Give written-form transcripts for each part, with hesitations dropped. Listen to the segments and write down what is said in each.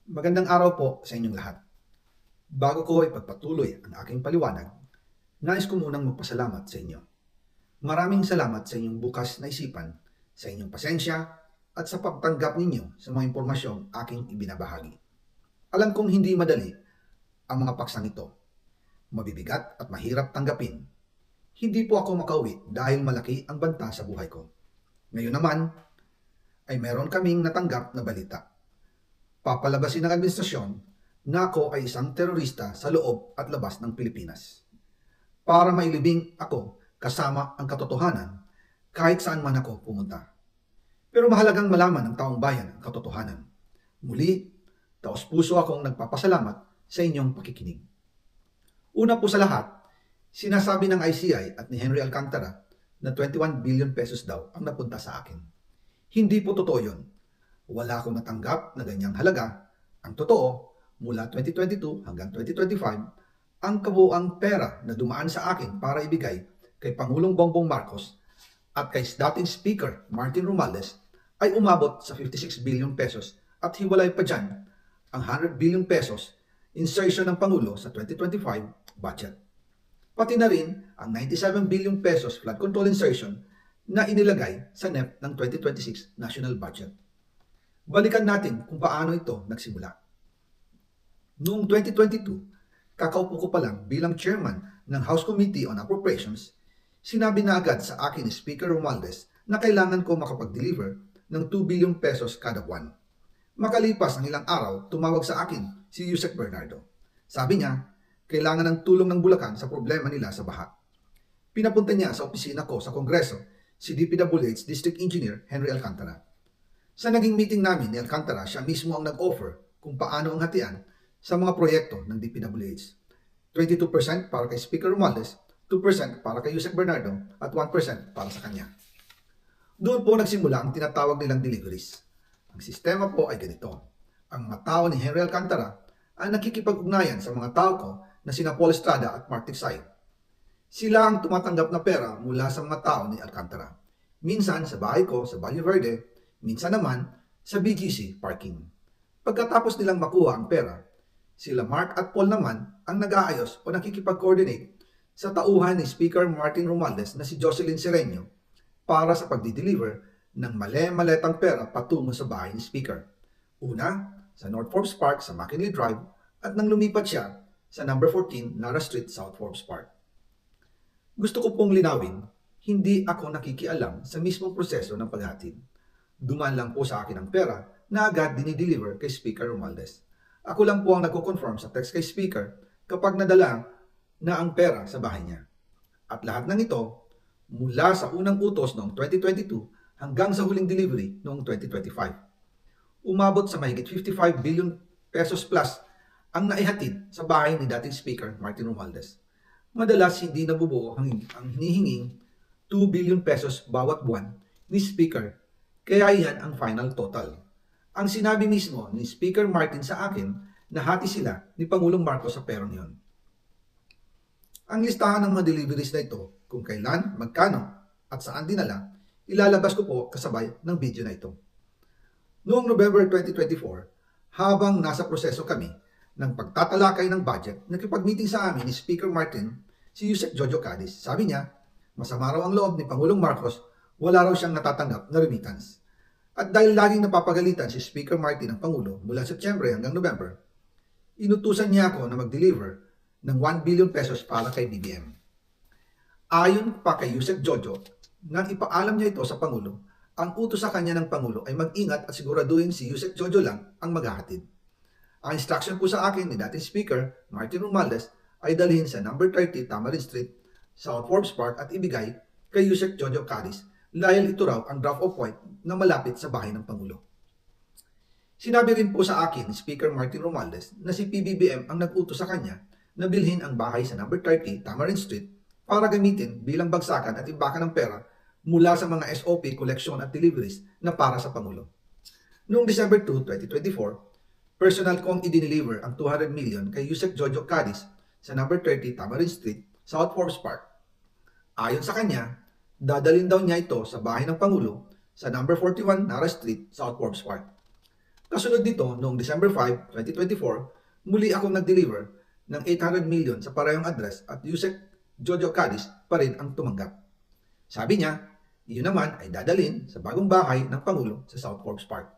Magandang araw po sa inyong lahat. Bago ko ipagpatuloy ang aking paliwanag, nais ko munang magpasalamat sa inyo. Maraming salamat sa inyong bukas na isipan, sa inyong pasensya, at sa pagtanggap ninyo sa mga impormasyong aking ibinabahagi. Alam kong hindi madali ang mga paksang ito. Mabibigat at mahirap tanggapin. Hindi po ako makauwi dahil malaki ang banta sa buhay ko. Ngayon naman, ay meron kaming natanggap na balita. Papalabasin ng administrasyon na ako ay isang terorista sa loob at labas ng Pilipinas. Para mailibing ako kasama ang katotohanan kahit saan man ako pumunta. Pero mahalagang malaman ng taong bayan ang katotohanan. Muli, taos-puso akong nagpapasalamat sa inyong pakikinig. Una po sa lahat, sinasabi ng ICI at ni Henry Alcantara na 21 billion pesos daw ang napunta sa akin. Hindi po totoo yun. Wala akong natanggap na ganyang halaga. Ang totoo, mula 2022 hanggang 2025, ang kabuuang pera na dumaan sa akin para ibigay kay Pangulong Bongbong Marcos at kay dating Speaker Martin Romualdez ay umabot sa 56 billion pesos at hiwalay pa dyan ang 100 billion pesos insertion ng Pangulo sa 2025 budget. Pati na rin ang 97 billion pesos flood control insertion na inilagay sa NEP ng 2026 national budget. Balikan natin kung paano ito nagsimula. Noong 2022, kakaupo ko pa lang bilang chairman ng House Committee on Appropriations, sinabi na agad sa akin ni Speaker Romualdez na kailangan ko makapag-deliver ng 2 billion pesos kada buwan. Makalipas ang ilang araw, tumawag sa akin si Yusek Bernardo. Sabi niya, kailangan ng tulong ng Bulacan sa problema nila sa baha. Pinapunta niya sa opisina ko sa Kongreso si DPWH District Engineer Henry Alcantara. Sa naging meeting namin ni Alcantara, siya mismo ang nag-offer kung paano ang hatian sa mga proyekto ng DPWH. 22% para kay Speaker Romualdez, 2% para kay Yusek Bernardo, at 1% para sa kanya. Doon po nagsimula ang tinatawag nilang deliveries. Ang sistema po ay ganito. Ang mga tao ni Henry Alcantara ay nakikipag-ugnayan sa mga tao ko na sina Paul Estrada at Mark Tiksay. Sila ang tumatanggap na pera mula sa mga tao ni Alcantara. Minsan sa bahay ko sa Valle Verde, minsan naman sa BGC parking. Pagkatapos nilang makuha ang pera, sila Mark at Paul naman ang nag-aayos o nakikipag-coordinate sa tauhan ni Speaker Martin Romualdez na si Jocelyn Sereno para sa pagdi-deliver ng male-maletang pera patungo sa bahay ni Speaker. Una, sa North Forbes Park sa McKinley Drive at nang lumipat siya sa number 14 Nara Street, South Forbes Park. Gusto ko pong linawin, hindi ako nakikialam sa mismong proseso ng paghatid. Dumaan lang po sa akin ang pera na agad dinideliver kay Speaker Romualdez. Ako lang po ang nagko-confirm sa text kay Speaker kapag nadala na ang pera sa bahay niya. At lahat ng ito, mula sa unang utos noong 2022 hanggang sa huling delivery noong 2025. Umabot sa mahigit 55 billion pesos plus ang naihatid sa bahay ni dating Speaker Martin Romualdez. Madalas hindi nabubuo ang hinihinging 2 billion pesos bawat buwan ni Speaker. Kaya yan ang final total. Ang sinabi mismo ni Speaker Martin sa akin na hati sila ni Pangulong Marcos sa perang yon. Ang listahan ng mga deliveries na ito, kung kailan, magkano, at saan dinala, ilalabas ko po kasabay ng video na ito. Noong November 2024, habang nasa proseso kami ng pagtatalakay ng budget, nakipag-meeting sa amin ni Speaker Martin si Yusek Jojo Cadiz. Sabi niya, masama raw ang loob ni Pangulong Marcos, wala raw siyang natatanggap na remittance. At dahil laging napapagalitan si Speaker Martin ng Pangulo mula September hanggang November, inutusan niya ako na mag-deliver ng 1 billion pesos para kay BBM. Ayon pa kay Yusek Jojo, nang ipaalam niya ito sa Pangulo, ang utos sa kanya ng Pangulo ay mag-ingat at siguraduhin si Yusek Jojo lang ang maghahatid. Ang instruction po sa akin ni dating Speaker Martin Romualdez ay dalhin sa number 30 Tamarin Street, South Forbes Park at ibigay kay Yusek Jojo Cadiz dahil ito raw ang draft of point na malapit sa bahay ng Pangulo. Sinabi rin po sa akin ni Speaker Martin Romualdez na si PBBM ang nag-utos sa kanya na bilhin ang bahay sa number 30 Tamarin Street para gamitin bilang bagsakan at imbakan ng pera mula sa mga SOP, collection at deliveries na para sa Pangulo. Noong December 2, 2024, personal kong i-deliver ang 200 million kay Yusek Jojo Cadiz sa number 30 Tamarin Street, South Forbes Park. Ayon sa kanya, dadalhin daw niya ito sa bahay ng Pangulo sa number 41 Nara Street, South Forbes Park. Kasunod nito, noong December 5, 2024, muli akong nag-deliver ng 800 million sa parehong address at Yusek Jojo Cadiz pa rin ang tumanggap. Sabi niya, iyon naman ay dadalhin sa bagong bahay ng Pangulo sa South Forbes Park.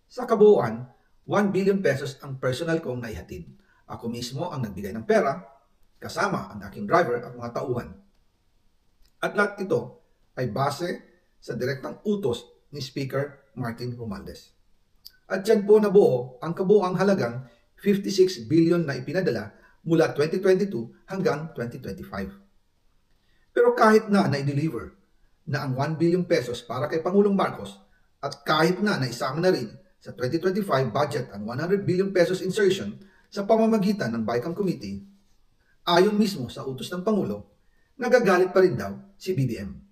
Sa kabuuan, 1 billion pesos ang personal kong naihatid. Ako mismo ang nagbigay ng pera, kasama ang aking driver at mga tauhan. At lahat ito ay base sa direktang utos ni Speaker Martin Romualdez. At yan po nabuo ang kabuuang halagang 56 billion na ipinadala mula 2022 hanggang 2025. Pero kahit na na-deliver na ang 1 billion pesos para kay Pangulong Marcos at kahit na naisama na rin sa 2025 budget ang 100 billion pesos insertion sa pamamagitan ng BICAM Committee, ayon mismo sa utos ng Pangulo, nagagalit pa rin daw si BBM.